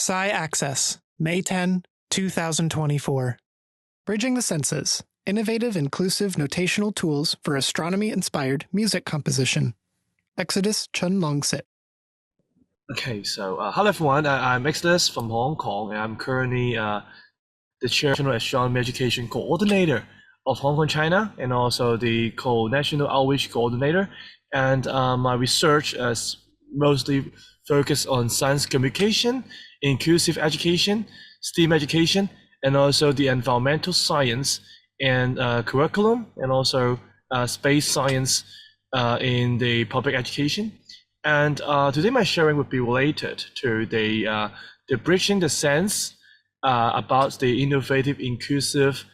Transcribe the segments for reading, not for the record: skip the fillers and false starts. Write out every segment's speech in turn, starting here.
Sci Access, May 10, 2024. Bridging the Senses, Innovative Inclusive Notational Tools for Astronomy-Inspired Music Composition. Exodus Chun-Long Sit. Okay, so hello everyone, I'm Exodus from Hong Kong, and I'm currently the National Astronomy Education Coordinator of Hong Kong, China, and also the National Outreach Coordinator. And my research is mostly focused on science communication, inclusive education, STEAM education, and also the environmental science and curriculum, and also space science in the public education. And today my sharing would be related to the bridging the sense about the innovative, inclusive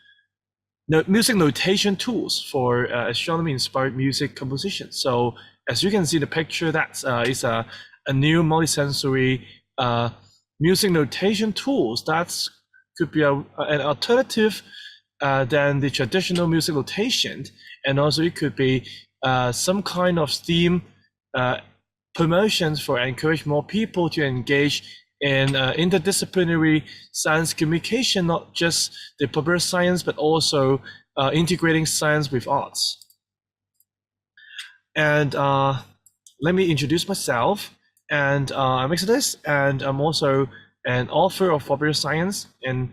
music notation tools for astronomy-inspired music composition. So as you can see the picture, that is a new multisensory music notation tools that could be an alternative than the traditional music notation, and also it could be some kind of STEAM promotions for encourage more people to engage in interdisciplinary science communication, not just the popular science, but also integrating science with arts. And let me introduce myself. And I'm Exodus, and I'm also an author of popular science. And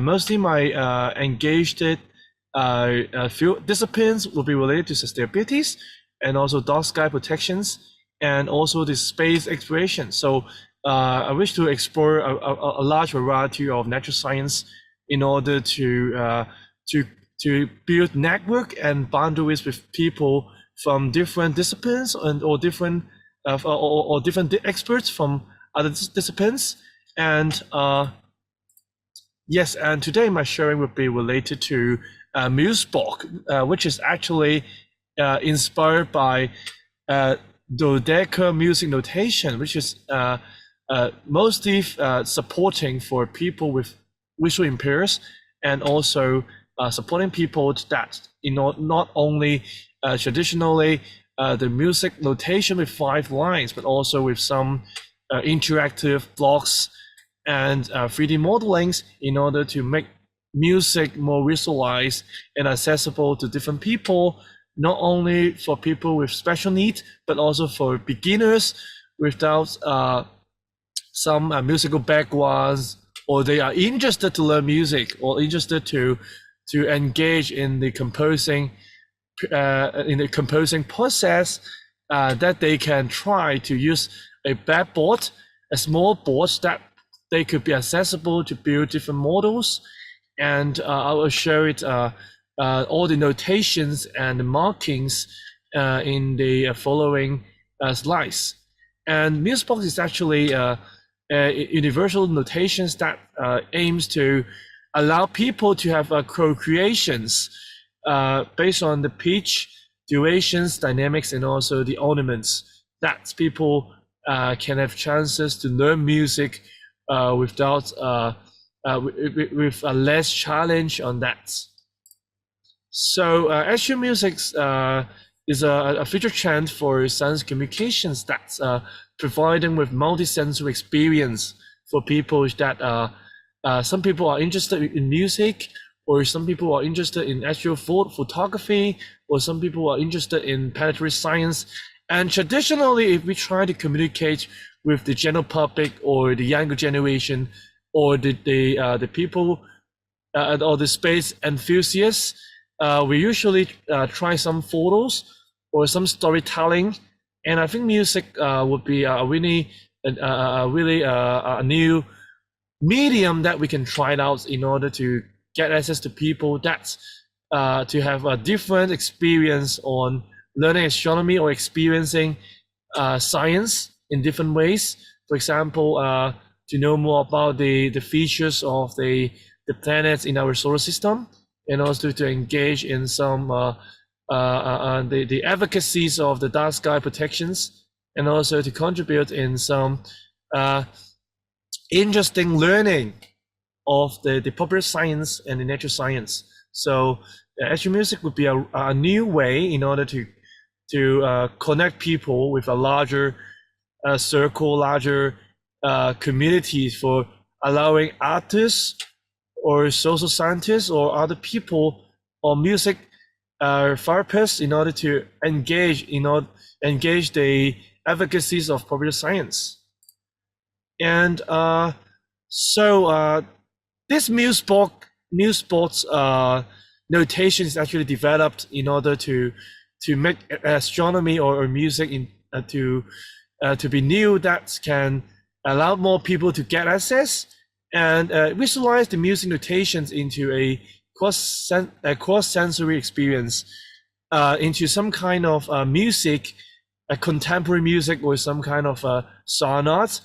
mostly my engaged field disciplines will be related to sustainabilities and also dark sky protections, and also the space exploration. So I wish to explore a large variety of natural science in order to build network and boundaries with people from different disciplines or different experts from other disciplines. And yes, and today my sharing will be related to MUS-Block, which is actually inspired by Dodeka Music Notation, which is mostly supporting for people with visual impairments, and also supporting people that not only traditionally the music notation with 5 lines, but also with some interactive blocks and 3D modelings in order to make music more visualized and accessible to different people, not only for people with special needs, but also for beginners without some musical backgrounds, or they are interested to learn music or interested to engage in the composing process, that they can try to use a blackboard, a small board that they could be accessible to build different models. And I will show it all the notations and the markings in the following slides. And MUS-Block is actually a universal notations that aims to allow people to have co-creations based on the pitch, durations, dynamics, and also the ornaments, that people can have chances to learn music without with a less challenge on that. So actual music is a future trend for science communications that's providing with multi-sensory experience for people that some people are interested in music, or some people are interested in actual photography, or some people are interested in planetary science. And traditionally, if we try to communicate with the general public or the younger generation, or the people or the space enthusiasts, we usually try some photos or some storytelling. And I think music would be a really a new medium that we can try it out in order to get access to people that to have a different experience on learning astronomy or experiencing science in different ways. For example, to know more about the features of the planets in our solar system, and also to engage in some the advocacies of the dark sky protections, and also to contribute in some interesting learning of the popular science and the natural science. So actual music would be a new way in order to connect people with a larger circle, larger communities for allowing artists or social scientists or other people or music therapists in order to engage the advocacies of popular science. And this MUS-Block notation is actually developed in order to make astronomy or music to be new, that can allow more people to get access and visualize the music notations into a cross-sensory experience, into some kind of music, a contemporary music, or some kind of songs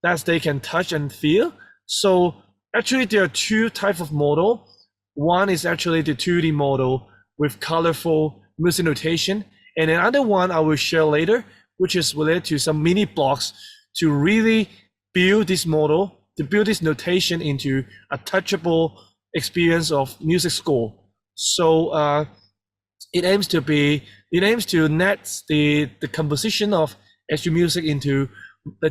that they can touch and feel. So actually there are two types of model. One is actually the 2D model with colorful music notation, and another one I will share later, which is related to some mini blocks to really build this model, to build this notation into a touchable experience of music score. So it aims to net the composition of extra music into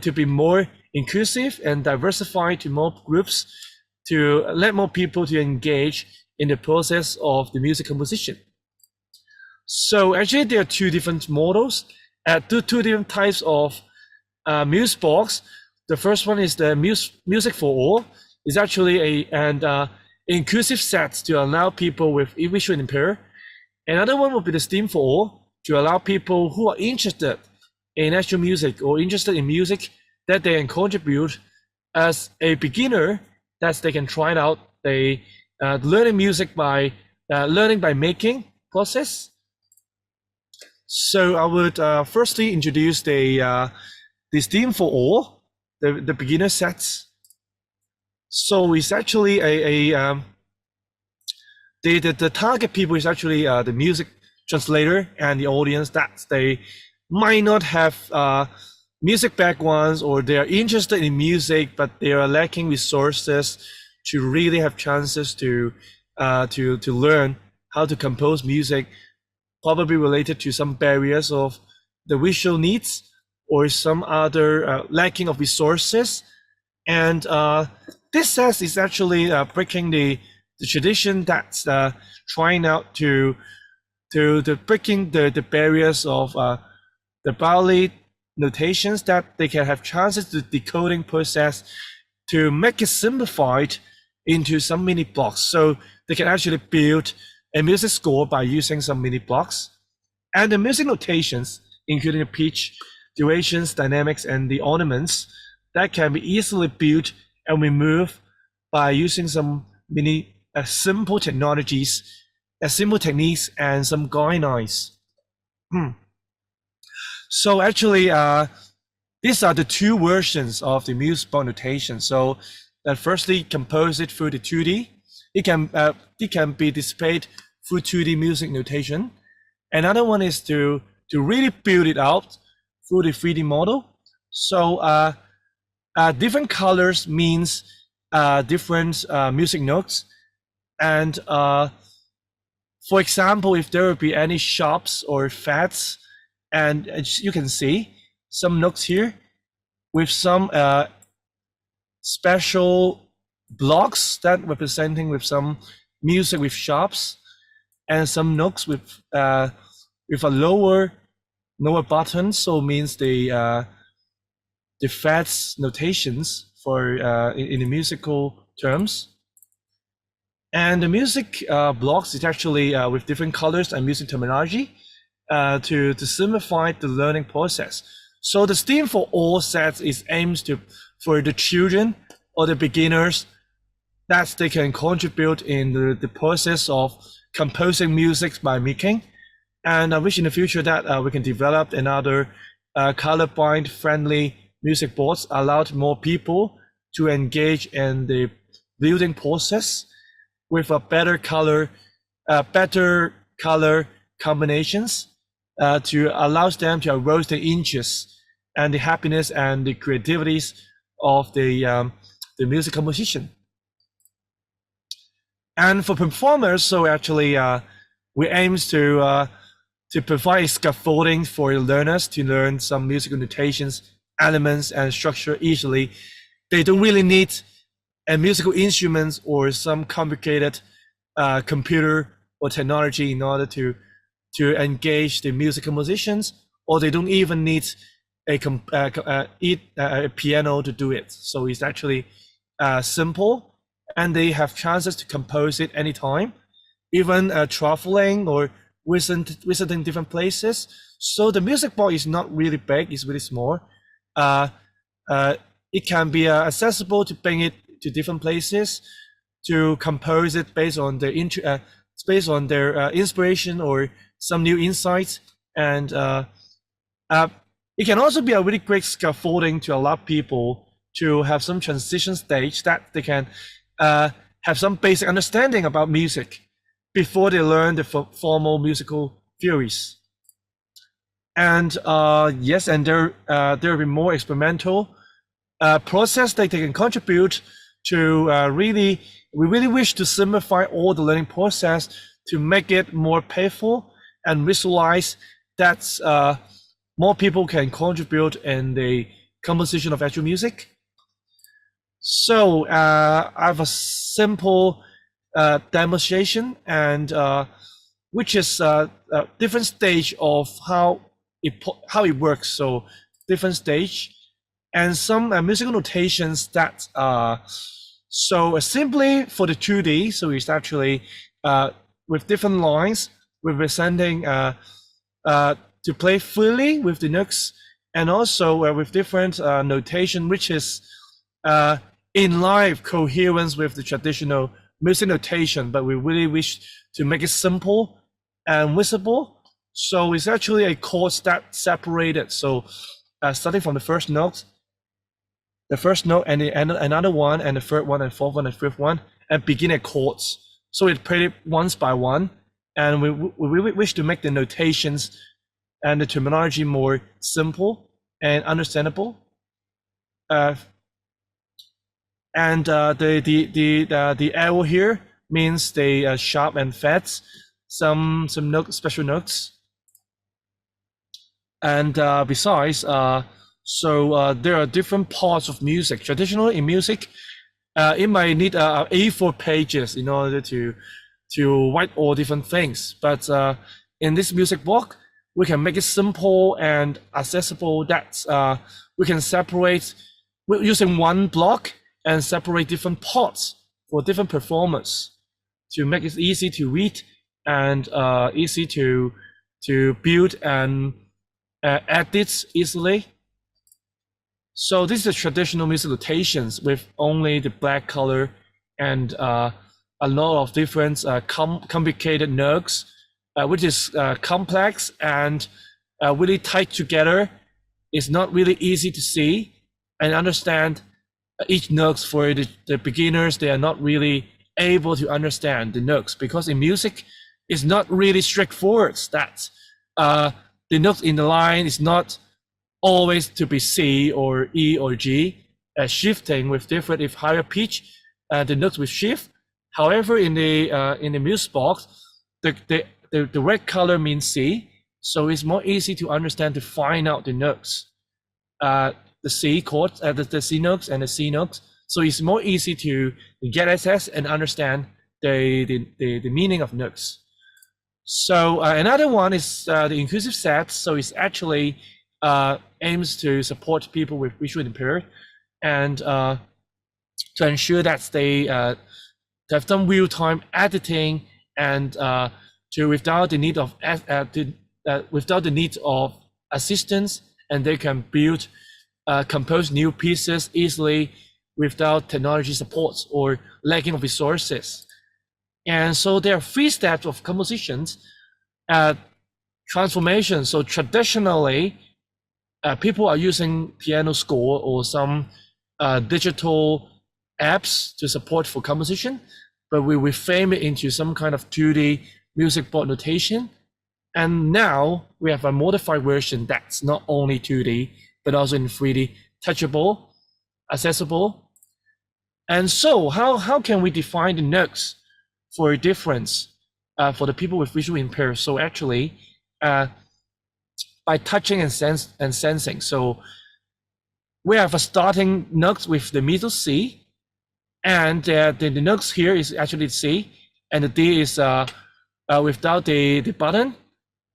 to be more inclusive and diversified to more groups, to let more people to engage in the process of the music composition. So actually there are two different models, two different types of MUS-Blocks. The first one is the Music for All. It's actually an inclusive set to allow people with visual impairment. Another one would be the STEAM for All, to allow people who are interested in actual music or interested in music that they can contribute as a beginner, that they can try it out. They learning music by learning by making process. So I would firstly introduce the STEAM for All, the beginner sets. So it's actually the target people is actually the music translator and the audience that they might not have music backgrounds, or they are interested in music but they are lacking resources to really have chances to learn how to compose music, probably related to some barriers of the visual needs or some other lacking of resources. And this set is actually breaking the tradition that's trying out to breaking the barriers of the braille notations, that they can have chances to decoding process to make it simplified into some mini blocks, so they can actually build a music score by using some mini blocks. And the music notations, including the pitch, durations, dynamics, and the ornaments, that can be easily built and removed by using some mini simple technologies, simple techniques, and some guidelines. So actually, these are the two versions of the MUS-Block notation. So firstly, compose it through the 2D. It can be displayed through 2D music notation. Another one is to really build it out through the 3D model. So different colors means different music notes. And for example, if there will be any sharps or flats, and as you can see some notes here with some special blocks that representing with some music with sharps, and some notes with a lower button, so means the flats notations for in the musical terms. And the music blocks is actually with different colors and music terminology to simplify the learning process. So the STEAM for All sets is aims for the children or the beginners, that they can contribute in the process of composing music by making. And I wish in the future that we can develop another colorblind friendly music boards, allowed more people to engage in the building process with a better color combinations to allow them to arouse the interest and the happiness and the creativities of the music composition. And for performers, so actually we aim to provide scaffolding for learners to learn some musical notations elements and structure easily. They don't really need a musical instruments or some complicated computer or technology in order to engage the musical musicians, or they don't even need a piano to do it. So it's actually simple, and they have chances to compose it anytime, even traveling or visiting different places. So the music board is not really big; it's really small. It can be accessible to bring it to different places, to compose it based on their inspiration or some new insights, and it can also be a really great scaffolding to allow people to have some transition stage that they can have some basic understanding about music before they learn the formal musical theories. And yes, and there will be more experimental process that they can contribute to. We really wish to simplify all the learning process to make it more playful and visualize that more people can contribute in the composition of actual music. So I have a simple demonstration, and which is a different stage of how it works. So different stage and some musical notations that so simply for the 2D. So it's actually with different lines representing to play freely with the notes, and also with different notation, which is in live coherence with the traditional music notation, but we really wish to make it simple and visible. So it's actually a chords that separated. So starting from the first note and another one, and the third one, and fourth one, and fifth one, and begin at chords. So it played it once by one, and we wish to make the notations and the terminology more simple and understandable. And the arrow here means they sharp and fat, some note, special notes. And besides, so there are different parts of music. Traditionally in music, it might need A4 pages in order to write all different things. But in this music block, we can make it simple and accessible, that we can separate using one block and separate different parts for different performers to make it easy to read and easy to build and edit easily. So this is the traditional music notations with only the black color and a lot of different complicated notes, which is complex and really tight together. It's not really easy to see and understand each notes. For the beginners. They are not really able to understand the notes, because in music, it's not really straightforward that the notes in the line is not always to be C or E or G, shifting with different, if higher pitch, the notes will shift. However, in the MUS-Block, the red color means C, so it's more easy to understand, to find out the notes, the C chords, the C notes and the C notes. So it's more easy to get access and understand the meaning of notes. So another one is the inclusive set. So it's actually aims to support people with visually impaired, and to ensure that they have some real-time editing, and without the need of assistance, and they can build compose new pieces easily without technology support or lacking of resources. And so there are 3 steps of compositions. Transformation. So traditionally, people are using piano score or some digital apps to support for composition, but we reframe it into some kind of 2D music board notation. And now we have a modified version that's not only 2D, but also in 3D, touchable, accessible. And so how can we define the notes for a difference for the people with visual impairment? So actually, by touching and sensing. So we have a starting note with the middle C, and the notes here is actually C, and the D is without the button,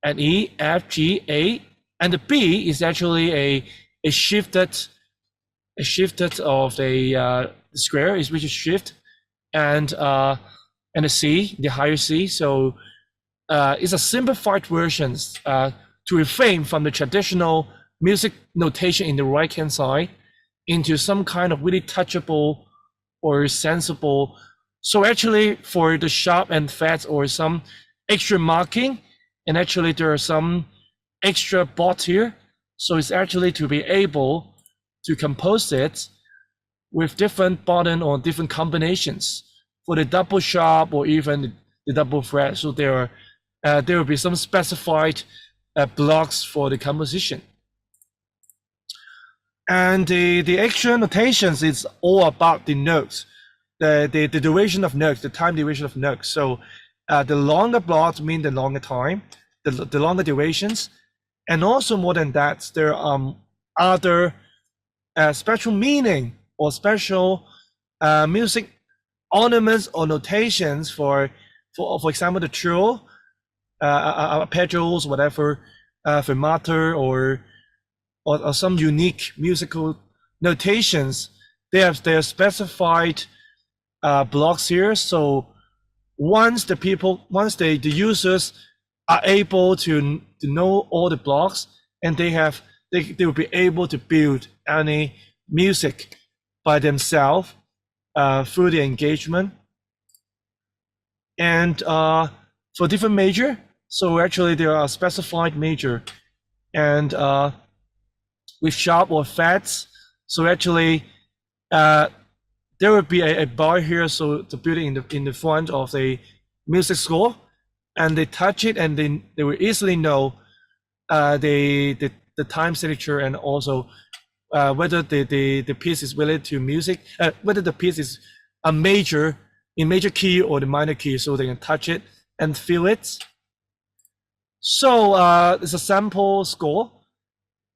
and E, F, G, A, and the B is actually a shifted of the square, which is shift, and the C, the higher C. So it's a simplified version to refrain from the traditional music notation in the right-hand side into some kind of really touchable or sensible. So actually for the sharp and fat or some extra marking, and actually there are some extra bots here. So it's actually to be able to compose it with different button or different combinations for the double sharp or even the double fret. So there will be some specified blocks for the composition. And the extra notations is all about the notes, the duration of notes, the time duration of notes. So the longer blocks mean the longer time, the longer durations. And also more than that, there are other special meaning or special music ornaments or notations for example, the trill, arpeggios, whatever, fermata or some unique musical notations. They have their specified blocks here. So once the users are able to know all the blocks, and they will be able to build any music by themselves through the engagement. And for different major, so actually there are specified major, and with sharp or fats. So actually there will be a bar here, so to build it in the front of the music score, and they touch it, and they will easily know the time signature, and also whether the piece is related to music, whether the piece is a major in major key or the minor key, so they can touch it and feel it. So it's a sample score.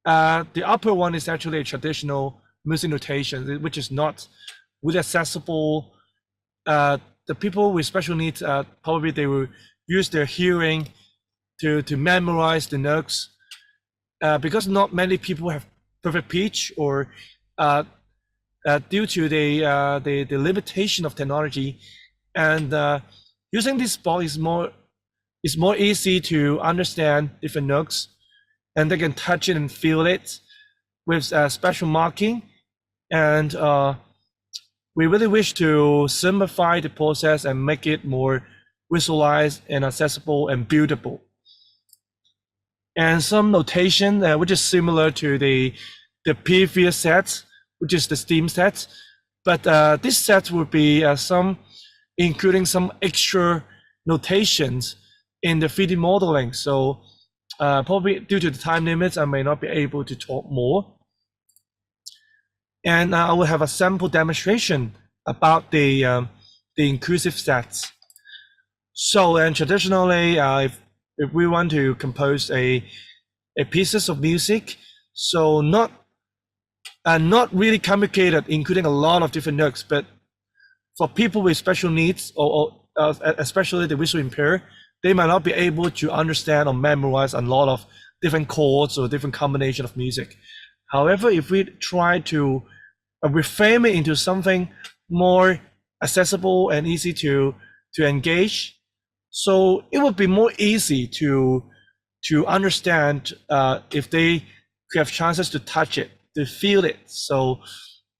The upper one is actually a traditional music notation, which is not really accessible. The people with special needs, probably they will use their hearing to memorize the notes, because not many people have perfect pitch, or due to the limitation of technology, and using this block is more easy to understand different notes, and they can touch it and feel it with special marking. And we really wish to simplify the process and make it more visualized and accessible and buildable. And some notation which is similar to the previous set, which is the STEAM set, but this set will be including some extra notations in the 3D modeling. So probably due to the time limits, I may not be able to talk more. And I will have a sample demonstration about the inclusive sets. So, and traditionally, if we want to compose a pieces of music, so not really complicated, including a lot of different notes, but for people with special needs, or especially the visually impaired, they might not be able to understand or memorize a lot of different chords or different combination of music. However, if we try to reframe it into something more accessible and easy to engage, so it would be more easy to understand if they have chances to touch it, to feel it. So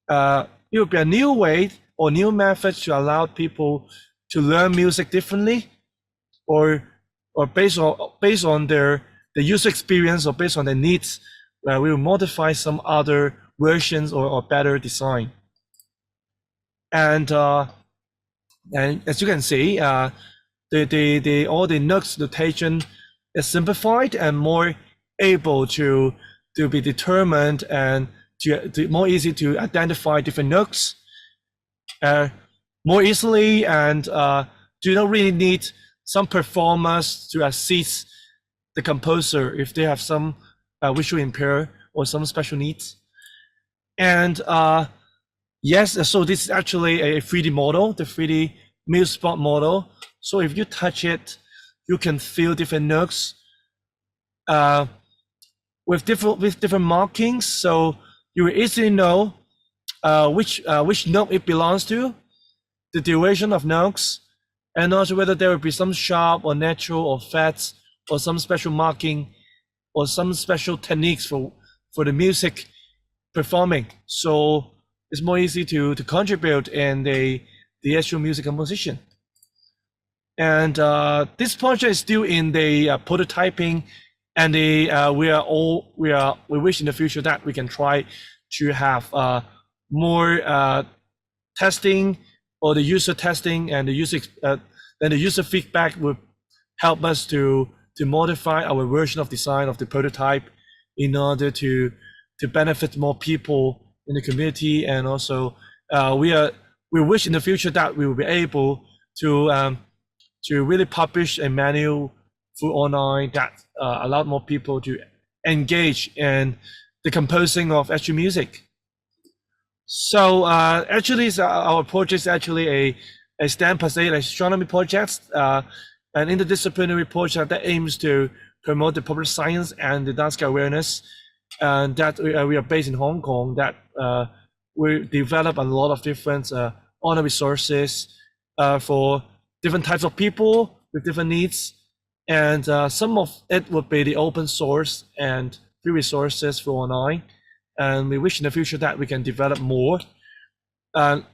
it would be a new way or new method to allow people to learn music differently, or based on the user experience, or based on their needs, we will modify some other versions or better design. And as you can see, all the notes notation is simplified and more able to be determined, and to more easy to identify different notes more easily, and do not really need some performers to assist the composer if they have some visual impair or some special needs. And yes, so this is actually a 3D model, the 3D MUS-Block model. So if you touch it, you can feel different notes with different markings. So you will easily know which note it belongs to, the duration of notes, and also whether there will be some sharp or natural or fats or some special marking or some special techniques for the music performing. So it's more easy to contribute in the actual music composition. And this project is still in the prototyping, and we wish in the future that we can try to have more testing, or the user testing, and the user feedback will help us to modify our version of design of the prototype in order to benefit more people in the community. And also we wish in the future that we will be able to really publish a manual through online that allow more people to engage in the composing of actual music. So actually, our project is actually a STEM-based astronomy project, an interdisciplinary project that aims to promote the popular science and the dark sky awareness. And that we are based in Hong Kong. That we develop a lot of different online resources for different types of people with different needs. And some of it would be the open source and free resources for online. And we wish in the future that we can develop more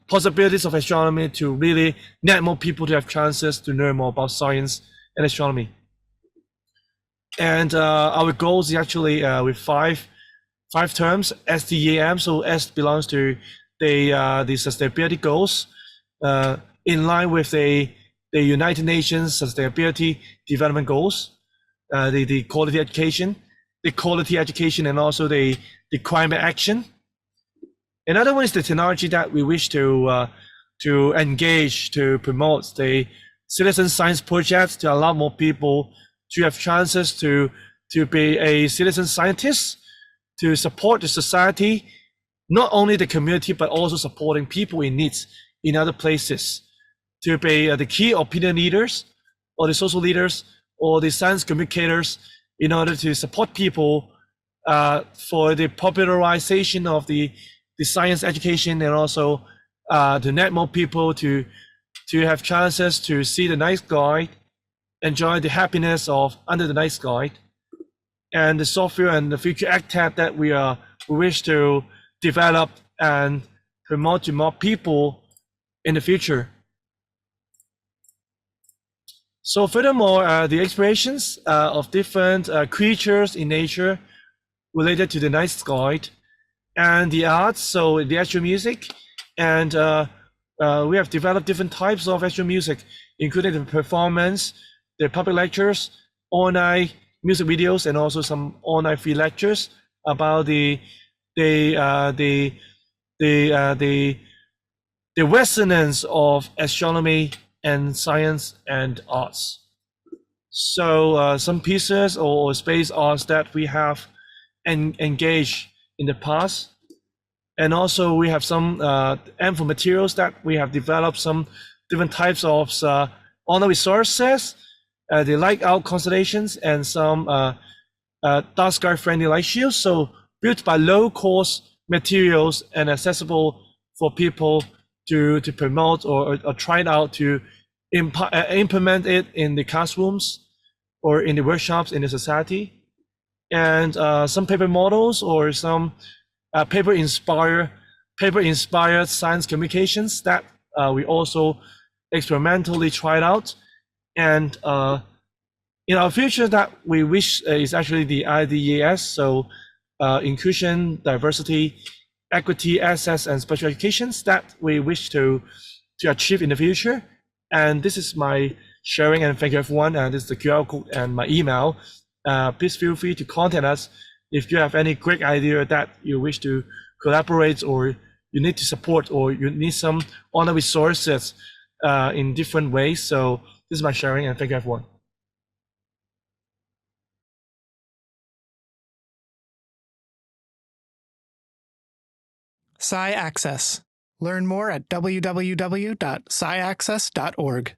possibilities of astronomy to really net more people to have chances to learn more about science and astronomy. And our goals is actually with five terms: SDEM. So S belongs to the sustainability goals, in line with the United Nations Sustainability Development Goals, the quality education, and also the climate action. Another one is the technology that we wish to engage, to promote the citizen science projects to allow more people to have chances to be a citizen scientist, to support the society, not only the community, but also supporting people in needs in other places, to be the key opinion leaders or the social leaders or the science communicators in order to support people for the popularization of the science education, and also to net more people to have chances to see the night sky, enjoy the happiness of under the night sky, and the software and the future ACTAB that we wish to develop and promote to more people in the future. So furthermore, the explorations of different creatures in nature related to the night sky, and the arts, so the actual music, and we have developed different types of actual music, including the performance, the public lectures, all-night music videos, and also some all-night free lectures about the resonance of astronomy and science and arts. So some pieces or space arts that we have engaged in the past, and also we have some info materials that we have developed, some different types of online resources, the light out constellations, and some dark sky friendly light shields, so built by low cost materials and accessible for people to promote or try it out, to implement it in the classrooms or in the workshops in the society. And some paper models or some paper inspired science communications that we also experimentally tried out. And in our future that we wish is actually the IDES, so inclusion, diversity, equity, access, and special educations that we wish to achieve in the future. And this is my sharing, and thank you everyone. And this is the QR code and my email. Please feel free to contact us if you have any great idea that you wish to collaborate, or you need to support, or you need some online resources in different ways. So this is my sharing, and thank you everyone. Sci Access. Learn more at www.sciaccess.org.